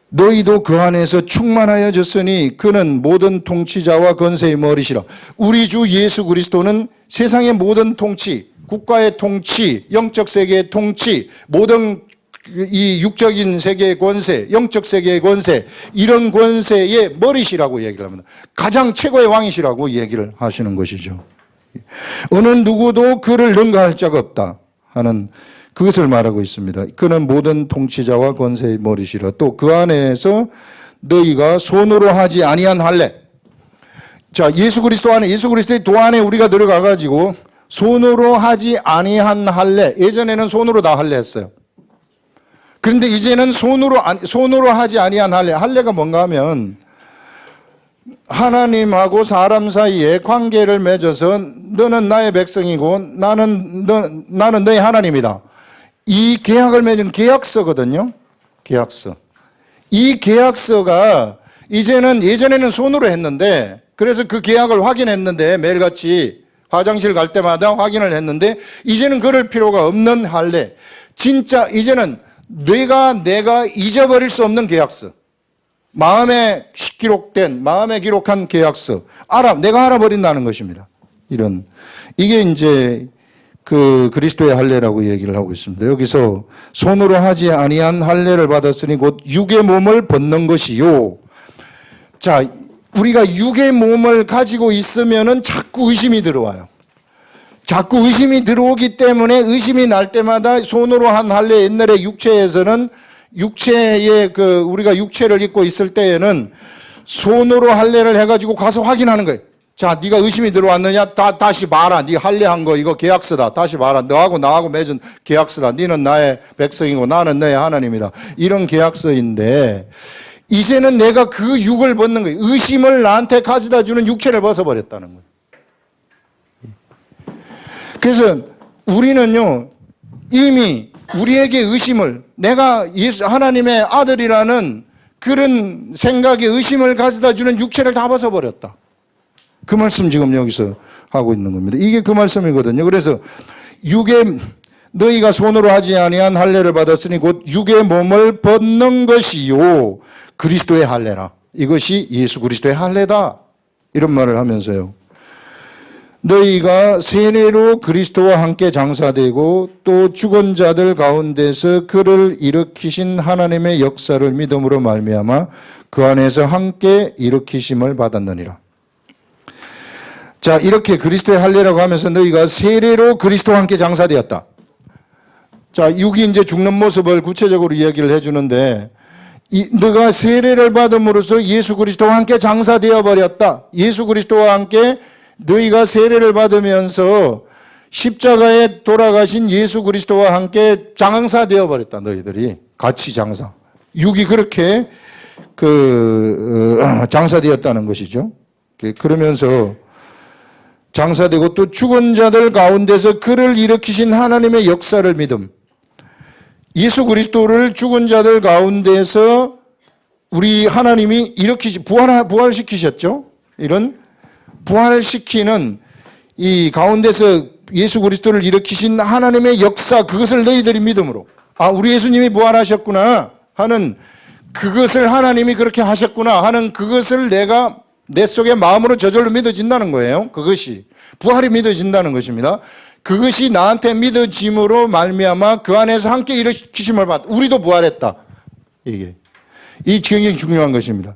너희도 그 안에서 충만하여졌으니 그는 모든 통치자와 권세의 머리시라. 우리 주 예수 그리스도는 세상의 모든 통치, 국가의 통치, 영적 세계의 통치, 모든 이 육적인 세계의 권세, 영적 세계의 권세, 이런 권세의 머리시라고 얘기를 합니다. 가장 최고의 왕이시라고 얘기를 하시는 것이죠. 어느 누구도 그를 능가할 자가 없다 하는 그것을 말하고 있습니다. 그는 모든 통치자와 권세의 머리시라. 또 그 안에서 너희가 손으로 하지 아니한 할례. 자, 예수 그리스도의 도 안에 우리가 들어가 가지고 손으로 하지 아니한 할례. 예전에는 손으로 다 할례했어요. 그런데 이제는 손으로 하지 아니한 할례. 할례가 뭔가 하면 하나님하고 사람 사이에 관계를 맺어서 너는 나의 백성이고 나는 너의 하나님이다. 이 계약을 맺은 계약서거든요. 계약서. 이 계약서가 예전에는 손으로 했는데 그래서 그 계약을 확인했는데 매일같이 화장실 갈 때마다 확인을 했는데 이제는 그럴 필요가 없는 할례. 진짜 이제는 내가 잊어버릴 수 없는 계약서. 마음에 기록한 계약서. 내가 알아버린다는 것입니다. 이게 이제 그 그리스도의 할례라고 얘기를 하고 있습니다. 여기서 손으로 하지 아니한 할례를 받았으니 곧 육의 몸을 벗는 것이요. 자, 우리가 육의 몸을 가지고 있으면은 자꾸 의심이 들어와요. 자꾸 의심이 들어오기 때문에 의심이 날 때마다 손으로 한 할례, 옛날에 육체에서는 우리가 육체를 입고 있을 때에는 손으로 할례를 해가지고 가서 확인하는 거예요. 자, 네가 의심이 들어왔느냐? 다시 봐라. 네 할례한 거 이거 계약서다. 다시 봐라. 너하고 나하고 맺은 계약서다. 너는 나의 백성이고 나는 너의 하나님이다. 이런 계약서인데 이제는 내가 그 육을 벗는 거예요. 의심을 나한테 가져다 주는 육체를 벗어버렸다는 거예요. 그래서 우리는요, 이미 우리에게 의심을, 내가 하나님의 아들이라는 그런 생각에 의심을 가져다 주는 육체를 다 벗어버렸다. 그 말씀 지금 여기서 하고 있는 겁니다. 이게 그 말씀이거든요. 그래서 너희가 손으로 하지 아니한 할례를 받았으니 곧 육의 몸을 벗는 것이요 그리스도의 할례라. 이것이 예수 그리스도의 할례다. 이런 말을 하면서요. 너희가 세례로 그리스도와 함께 장사되고 또 죽은 자들 가운데서 그를 일으키신 하나님의 역사를 믿음으로 말미암아 그 안에서 함께 일으키심을 받았느니라. 자, 이렇게 그리스도의 할례라고 하면서 너희가 세례로 그리스도와 함께 장사되었다. 자, 육이 이제 죽는 모습을 구체적으로 이야기를 해주는데 너가 세례를 받음으로써 예수 그리스도와 함께 장사되어 버렸다. 예수 그리스도와 함께 너희가 세례를 받으면서 십자가에 돌아가신 예수 그리스도와 함께 장사되어 버렸다. 너희들이 같이 장사. 육이 그렇게 장사되었다는 것이죠. 그러면서 장사되고 또 죽은 자들 가운데서 그를 일으키신 하나님의 역사를 믿음. 예수 그리스도를 죽은 자들 가운데서 우리 하나님이 부활시키셨죠. 이런 부활시키는 이 가운데서 예수 그리스도를 일으키신 하나님의 역사, 그것을 너희들이 믿음으로, 우리 예수님이 부활하셨구나 하는, 그것을 하나님이 그렇게 하셨구나 하는 그것을 내가 내 속에 마음으로 저절로 믿어진다는 거예요. 그것이 부활이 믿어진다는 것입니다. 그것이 나한테 믿어짐으로 말미암아 그 안에서 함께 일으키심을 받. 우리도 부활했다. 이 굉장히 중요한 것입니다.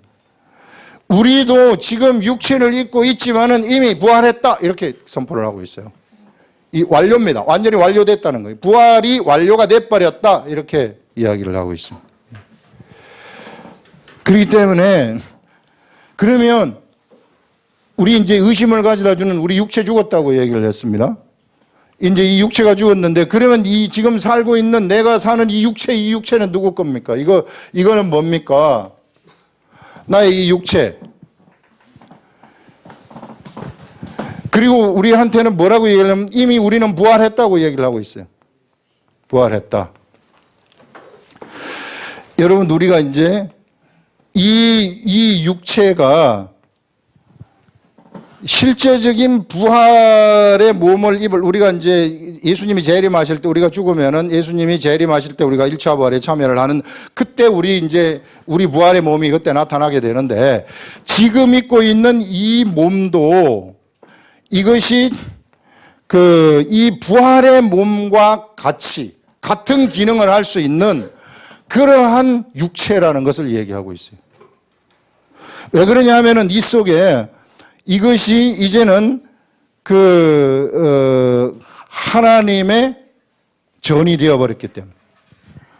우리도 지금 육체를 입고 있지만은 이미 부활했다. 이렇게 선포를 하고 있어요. 이 완료입니다. 완전히 완료됐다는 거예요. 부활이 완료가 돼버렸다. 이렇게 이야기를 하고 있습니다. 그렇기 때문에 그러면 우리 이제 의심을 가져다 주는 우리 육체 죽었다고 얘기를 했습니다. 이제 이 육체가 죽었는데 그러면 이 지금 살고 있는 내가 사는 이 육체는 누구 겁니까? 이거는 뭡니까? 나의 이 육체. 그리고 우리한테는 뭐라고 얘기하냐면 이미 우리는 부활했다고 얘기를 하고 있어요. 부활했다. 여러분, 우리가 이제 이 육체가 실제적인 부활의 몸을 입을, 우리가 이제 예수님이 재림하실 때, 우리가 죽으면은 예수님이 재림하실 때 우리가 1차 부활에 참여를 하는, 그때 우리 부활의 몸이 그때 나타나게 되는데, 지금 입고 있는 이 몸도 이것이 이 부활의 몸과 같은 기능을 할 수 있는 그러한 육체라는 것을 얘기하고 있어요. 왜 그러냐 하면은 이 속에 이것이 이제는 하나님의 전이 되어버렸기 때문에,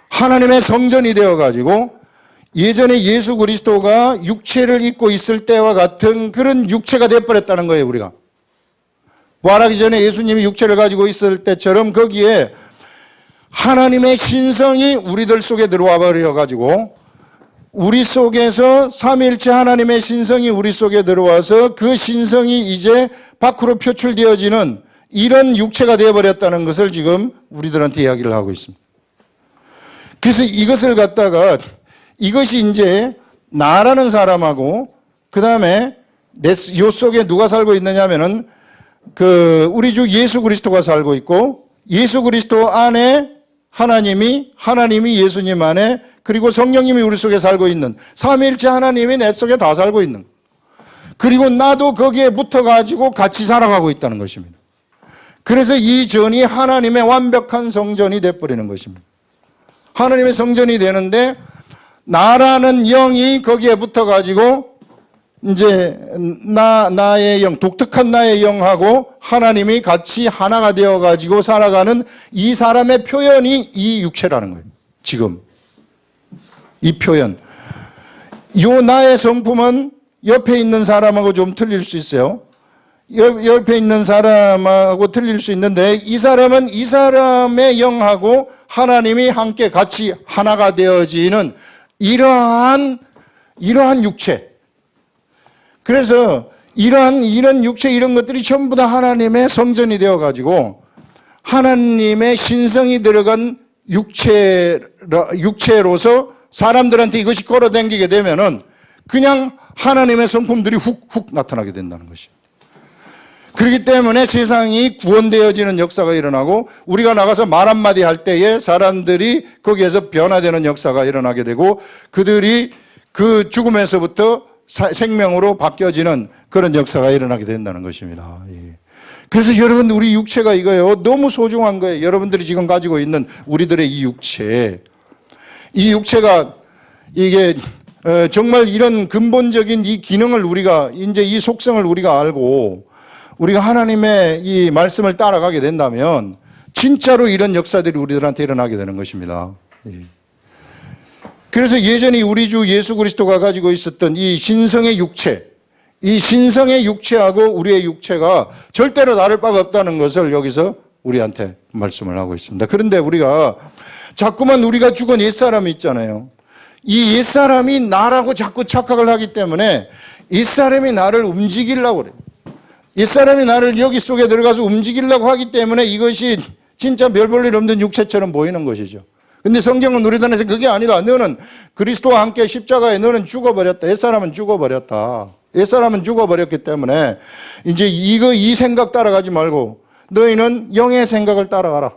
하나님의 성전이 되어가지고 예전에 예수 그리스도가 육체를 입고 있을 때와 같은 그런 육체가 되어버렸다는 거예요, 우리가. 부활하기 전에 예수님이 육체를 가지고 있을 때처럼 거기에 하나님의 신성이 우리들 속에 들어와 버려가지고 우리 속에서 삼위일체 하나님의 신성이 우리 속에 들어와서 그 신성이 이제 밖으로 표출되어지는 이런 육체가 되어버렸다는 것을 지금 우리들한테 이야기를 하고 있습니다. 그래서 이것을 갖다가 이것이 이제 나라는 사람하고 그 다음에 요 속에 누가 살고 있느냐 하면은 우리 주 예수 그리스도가 살고 있고 예수 그리스도 안에 하나님이 예수님 안에 그리고 성령님이 우리 속에 살고 있는 삼위일체 하나님이 내 속에 다 살고 있는, 그리고 나도 거기에 붙어가지고 같이 살아가고 있다는 것입니다. 그래서 이 전이 하나님의 완벽한 성전이 돼버리는 것입니다. 하나님의 성전이 되는데 나라는 영이 거기에 붙어가지고 이제 나의 영, 독특한 나의 영하고 하나님이 같이 하나가 되어가지고 살아가는 이 사람의 표현이 이 육체라는 거예요. 지금 이 표현, 요 나의 성품은 옆에 있는 사람하고 좀 틀릴 수 있어요. 옆에 있는 사람하고 틀릴 수 있는데 이 사람은 이 사람의 영하고 하나님이 함께 같이 하나가 되어지는 이러한 육체. 그래서 이런 육체, 이런 것들이 전부 다 하나님의 성전이 되어가지고 하나님의 신성이 들어간 육체로서 사람들한테 이것이 끌어당기게 되면은 그냥 하나님의 성품들이 훅훅 나타나게 된다는 것입니다. 그렇기 때문에 세상이 구원되어지는 역사가 일어나고 우리가 나가서 말 한마디 할 때에 사람들이 거기에서 변화되는 역사가 일어나게 되고 그들이 그 죽음에서부터 생명으로 바뀌어지는 그런 역사가 일어나게 된다는 것입니다. 그래서 여러분, 우리 육체가 이거예요. 너무 소중한 거예요. 여러분들이 지금 가지고 있는 우리들의 이 육체. 이 육체가 이게 정말 이런 근본적인 이 기능을 우리가 이제 이 속성을 우리가 알고 우리가 하나님의 이 말씀을 따라가게 된다면 진짜로 이런 역사들이 우리들한테 일어나게 되는 것입니다. 그래서 예전에 우리 주 예수 그리스도가 가지고 있었던 이 신성의 육체, 이 신성의 육체하고 우리의 육체가 절대로 다를 바가 없다는 것을 여기서 우리한테 말씀을 하고 있습니다. 그런데 우리가 자꾸만 우리가 죽은 옛사람이 있잖아요. 이 옛사람이 나라고 자꾸 착각을 하기 때문에 옛사람이 나를 움직이려고 그래요. 옛사람이 나를 여기 속에 들어가서 움직이려고 하기 때문에 이것이 진짜 별 볼 일 없는 육체처럼 보이는 것이죠. 근데 성경은 우리들한테 그게 아니다. 너는 그리스도와 함께 십자가에 너는 죽어버렸다. 옛사람은 죽어버렸다. 옛사람은 죽어버렸기 때문에 이제 이 생각 따라가지 말고 너희는 영의 생각을 따라가라.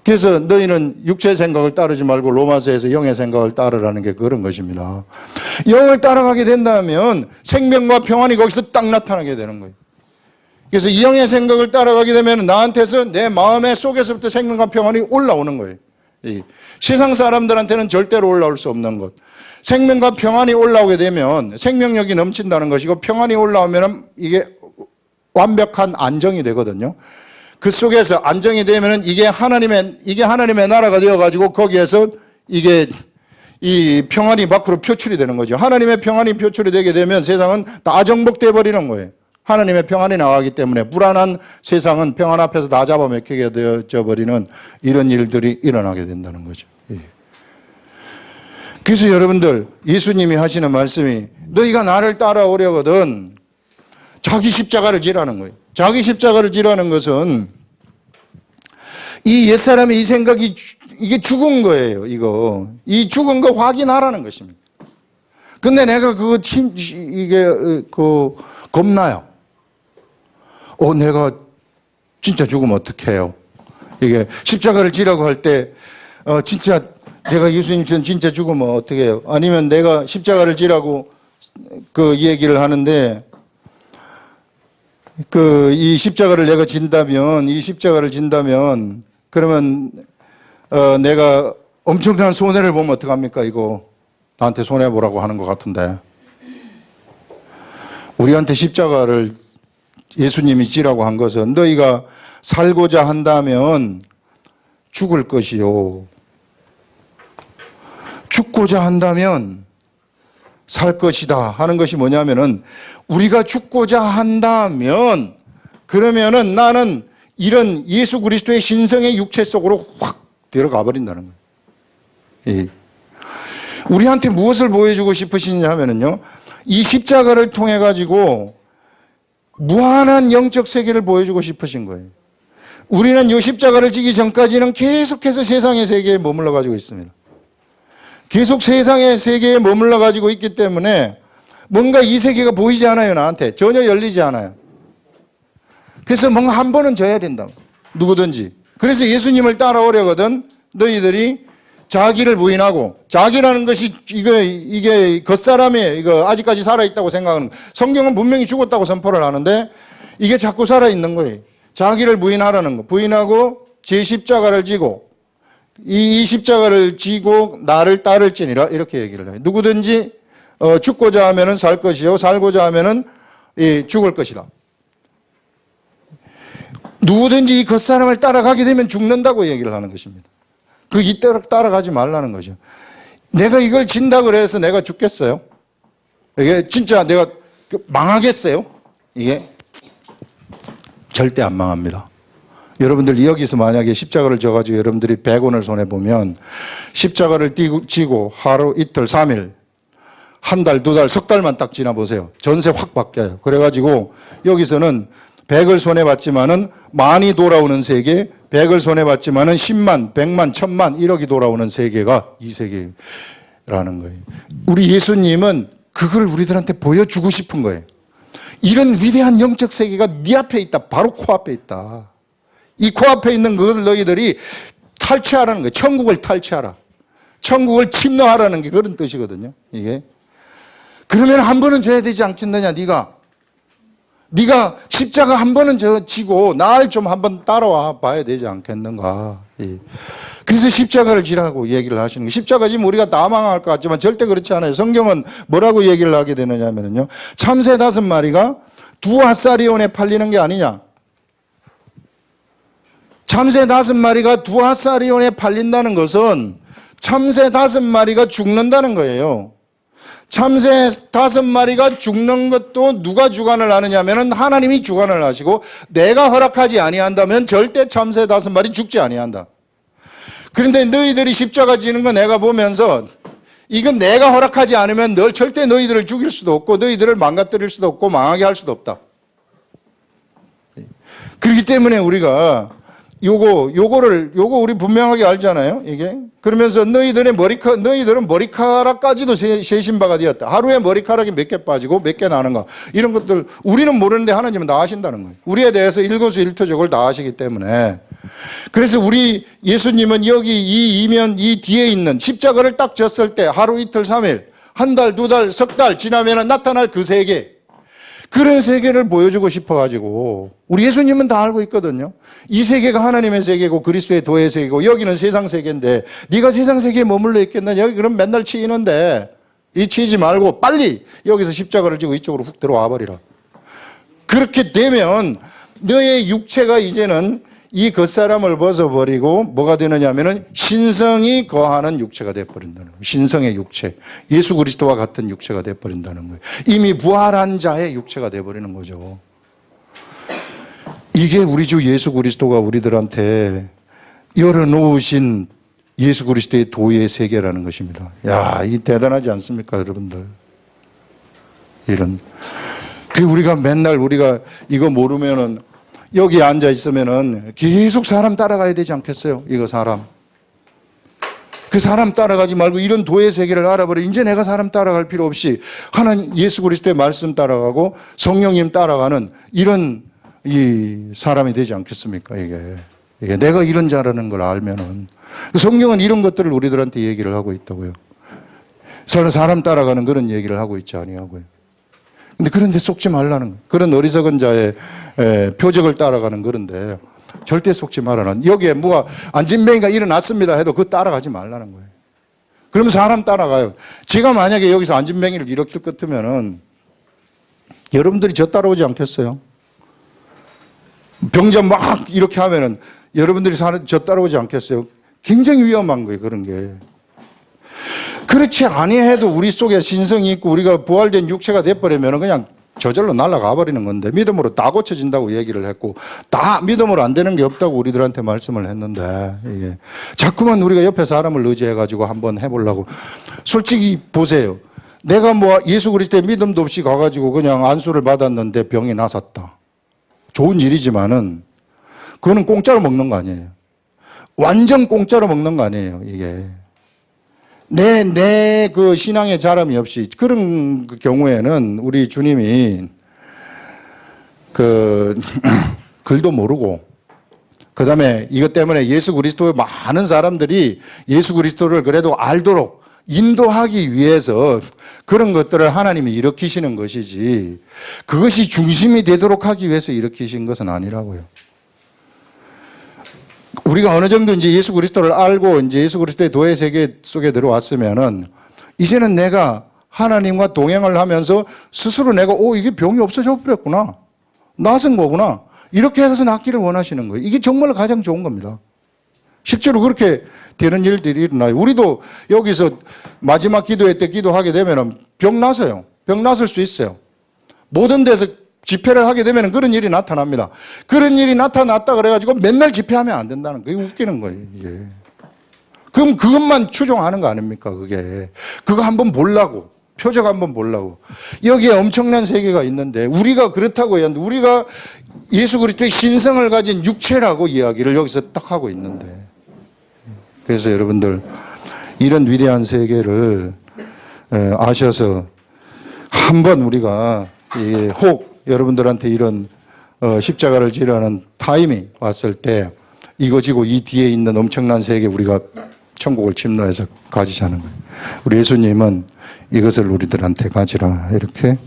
그래서 너희는 육체의 생각을 따르지 말고 로마서에서 영의 생각을 따르라는 게 그런 것입니다. 영을 따라가게 된다면 생명과 평안이 거기서 딱 나타나게 되는 거예요. 그래서 이 영의 생각을 따라가게 되면 나한테서 내 마음의 속에서부터 생명과 평안이 올라오는 거예요. 세상 사람들한테는 절대로 올라올 수 없는 것. 생명과 평안이 올라오게 되면 생명력이 넘친다는 것이고 평안이 올라오면 이게 완벽한 안정이 되거든요. 그 속에서 안정이 되면은 이게 하나님의 나라가 되어가지고 거기에서 이 평안이 밖으로 표출이 되는 거죠. 하나님의 평안이 표출이 되게 되면 세상은 다 정복돼 버리는 거예요. 하나님의 평안이 나가기 때문에 불안한 세상은 평안 앞에서 다 잡아먹히게 되어져 버리는 이런 일들이 일어나게 된다는 거죠. 그래서 여러분들, 예수님이 하시는 말씀이 너희가 나를 따라오려거든 자기 십자가를 지라는 거예요. 자기 십자가를 지라는 것은 이 옛사람의 이 생각이 이게 죽은 거예요. 이 죽은 거 확인하라는 것입니다. 근데 내가 겁나요. 내가 진짜 죽으면 어떡해요? 이게 십자가를 지라고 할 때, 진짜 내가 예수님처럼 진짜 죽으면 어떻게 해요? 아니면 내가 십자가를 지라고 그 얘기를 하는데, 이 십자가를 내가 진다면, 그러면, 내가 엄청난 손해를 보면 어떡합니까? 이거 나한테 손해보라고 하는 것 같은데. 우리한테 십자가를 예수님이 지라고 한 것은 너희가 살고자 한다면 죽을 것이요. 죽고자 한다면 살 것이다 하는 것이 뭐냐면은 우리가 죽고자 한다면 그러면은 나는 이런 예수 그리스도의 신성의 육체 속으로 확 들어가 버린다는 거예요. 우리한테 무엇을 보여주고 싶으시냐 하면은요. 이 십자가를 통해 가지고 무한한 영적 세계를 보여주고 싶으신 거예요. 우리는 이 십자가를 지기 전까지는 계속해서 세상의 세계에 머물러 가지고 있습니다. 계속 세상의 세계에 머물러 가지고 있기 때문에 뭔가 이 세계가 보이지 않아요, 나한테. 전혀 열리지 않아요. 그래서 뭔가 한 번은 져야 된다. 누구든지. 그래서 예수님을 따라오려거든 너희들이 자기를 부인하고, 자기라는 것이 이게 겉사람이에요. 이거 아직까지 살아있다고 생각하는 거. 성경은 분명히 죽었다고 선포를 하는데 이게 자꾸 살아있는 거예요. 자기를 부인하라는 거. 부인하고 제 십자가를 지고 이 십자가를 지고 나를 따를지니라 이렇게 얘기를 해요. 누구든지 죽고자 하면은 살 것이요 살고자 하면은 죽을 것이다. 누구든지 이 겉사람을 따라가게 되면 죽는다고 얘기를 하는 것입니다. 이때로 따라가지 말라는 거죠. 내가 이걸 진다 그래서 내가 죽겠어요? 이게 진짜 내가 망하겠어요? 이게 절대 안 망합니다. 여러분들 여기서 만약에 십자가를 져가지고 여러분들이 100원을 손해보면 십자가를 지고 하루, 이틀, 3일, 한 달, 두 달, 석 달만 딱 지나보세요. 전세 확 바뀌어요. 그래가지고 여기서는 100을 손해봤지만은 만이 돌아오는 세계, 100을 손해봤지만은 10만, 100만, 1000만, 1억이 돌아오는 세계가 이 세계라는 거예요. 우리 예수님은 그걸 우리들한테 보여주고 싶은 거예요. 이런 위대한 영적 세계가 네 앞에 있다. 바로 코앞에 있다. 이 코앞에 있는 그것을 너희들이 탈취하라는 거예요. 천국을 탈취하라. 천국을 침노하라는 게 그런 뜻이거든요. 이게. 그러면 한 번은 져야 되지 않겠느냐, 네가 십자가 한 번은 지고 날 좀 한번 따라와 봐야 되지 않겠는가. 그래서 십자가를 지라고 얘기를 하시는 거예요. 십자가 지면 우리가 다 망할 것 같지만 절대 그렇지 않아요. 성경은 뭐라고 얘기를 하게 되느냐면요. 참새 5마리가 두 앗사리온에 팔리는 게 아니냐. 참새 5마리가 두 앗사리온에 팔린다는 것은 참새 5마리가 죽는다는 거예요. 참새 5마리가 죽는 것도 누가 주관을 하느냐면은 하나님이 주관을 하시고 내가 허락하지 아니한다면 절대 참새 5마리 죽지 아니한다. 그런데 너희들이 십자가 지는 거 내가 보면서 이건 내가 허락하지 않으면 절대 너희들을 죽일 수도 없고 너희들을 망가뜨릴 수도 없고 망하게 할 수도 없다. 그렇기 때문에 우리가 요거 우리 분명하게 알잖아요, 이게. 그러면서 너희들은 머리카락까지도 세신 바가 되었다. 하루에 머리카락이 몇 개 빠지고 몇 개 나는가. 이런 것들, 우리는 모르는데 하나님은 다 아신다는 거예요. 우리에 대해서 일거수일투족을 다 아시기 때문에. 그래서 우리 예수님은 여기 이 뒤에 있는 십자가를 딱 졌을 때 하루, 이틀, 3일, 한 달, 두 달, 석 달 지나면 나타날 그 세계. 그런 세계를 보여주고 싶어가지고 우리 예수님은 다 알고 있거든요. 이 세계가 하나님의 세계고 그리스도의 도의 세계고 여기는 세상 세계인데 네가 세상 세계에 머물러 있겠나? 여기 그럼 맨날 치이는데 이 치이지 말고 빨리 여기서 십자가를 지고 이쪽으로 훅 들어와 버리라. 그렇게 되면 너의 육체가 이제는 이 겉사람을 벗어버리고 뭐가 되느냐면은 신성이 거하는 육체가 되어버린다는 거예요. 신성의 육체. 예수 그리스도와 같은 육체가 되어버린다는 거예요. 이미 부활한 자의 육체가 되어버리는 거죠. 이게 우리 주 예수 그리스도가 우리들한테 열어놓으신 예수 그리스도의 도의 세계라는 것입니다. 야, 이 대단하지 않습니까, 여러분들? 그 우리가 맨날 우리가 이거 모르면은 여기 앉아 있으면은 계속 사람 따라가야 되지 않겠어요? 이거 사람. 그 사람 따라가지 말고 이런 도의 세계를 알아버려. 이제 내가 사람 따라갈 필요 없이 하나님 예수 그리스도의 말씀 따라가고 성령님 따라가는 이런 이 사람이 되지 않겠습니까? 이게 내가 이런 자라는 걸 알면은 성경은 이런 것들을 우리들한테 얘기를 하고 있다고요. 서로 사람 따라가는 그런 얘기를 하고 있지 아니하고요. 근데 그런 데 속지 말라는 거예요. 그런 어리석은 자의 표적을 따라가는 그런데 절대 속지 말아라. 여기에 뭐가 안진뱅이가 일어났습니다 해도 그거 따라가지 말라는 거예요. 그러면 사람 따라가요. 제가 만약에 여기서 안진뱅이를 일으킬 것 같으면은 여러분들이 저 따라오지 않겠어요? 병자 막 이렇게 하면은 여러분들이 저 따라오지 않겠어요? 굉장히 위험한 거예요, 그런 게. 그렇지 아니해도 우리 속에 신성이 있고 우리가 부활된 육체가 돼버리면 그냥 저절로 날아가 버리는 건데 믿음으로 다 고쳐진다고 얘기를 했고 다 믿음으로 안 되는 게 없다고 우리들한테 말씀을 했는데 이게 자꾸만 우리가 옆에 사람을 의지해가지고 한번 해보려고. 솔직히 보세요. 내가 뭐 예수 그리스도의 믿음도 없이 가가지고 그냥 안수를 받았는데 병이 나섰다. 좋은 일이지만은 그거는 공짜로 먹는 거 아니에요. 완전 공짜로 먹는 거 아니에요, 이게. 내 그 신앙의 자람이 없이 그런 경우에는 우리 주님이 그 글도 모르고 그 다음에 이것 때문에 예수 그리스도의 많은 사람들이 예수 그리스도를 그래도 알도록 인도하기 위해서 그런 것들을 하나님이 일으키시는 것이지 그것이 중심이 되도록 하기 위해서 일으키신 것은 아니라고요. 우리가 어느 정도 이제 예수 그리스도를 알고 이제 예수 그리스도의 도의 세계 속에 들어왔으면은 이제는 내가 하나님과 동행을 하면서 스스로 내가 이게 병이 없어져 버렸구나. 나선 거구나. 이렇게 해서 낫기를 원하시는 거예요. 이게 정말 가장 좋은 겁니다. 실제로 그렇게 되는 일들이 일어나요. 우리도 여기서 마지막 기도회 때 기도하게 되면은 병 나서요. 병 났을 수 있어요. 모든 데서 집회를 하게 되면 그런 일이 나타납니다. 그런 일이 나타났다 그래가지고 맨날 집회하면 안 된다는 거예요. 웃기는 거예요, 이게. 그럼 그것만 추종하는 거 아닙니까, 그게. 그거 한번 보려고. 표적 한번 보려고. 여기에 엄청난 세계가 있는데, 우리가 그렇다고 해야 하는데, 우리가 예수 그리스도의 신성을 가진 육체라고 이야기를 여기서 딱 하고 있는데. 그래서 여러분들, 이런 위대한 세계를 아셔서 한번 우리가 혹 여러분들한테 이런 십자가를 지라는 타임이 왔을 때 이거 지고 이 뒤에 있는 엄청난 세계 우리가 천국을 침노해서 가지자는 거예요. 우리 예수님은 이것을 우리들한테 가지라 이렇게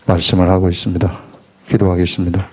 말씀을 하고 있습니다. 기도하겠습니다.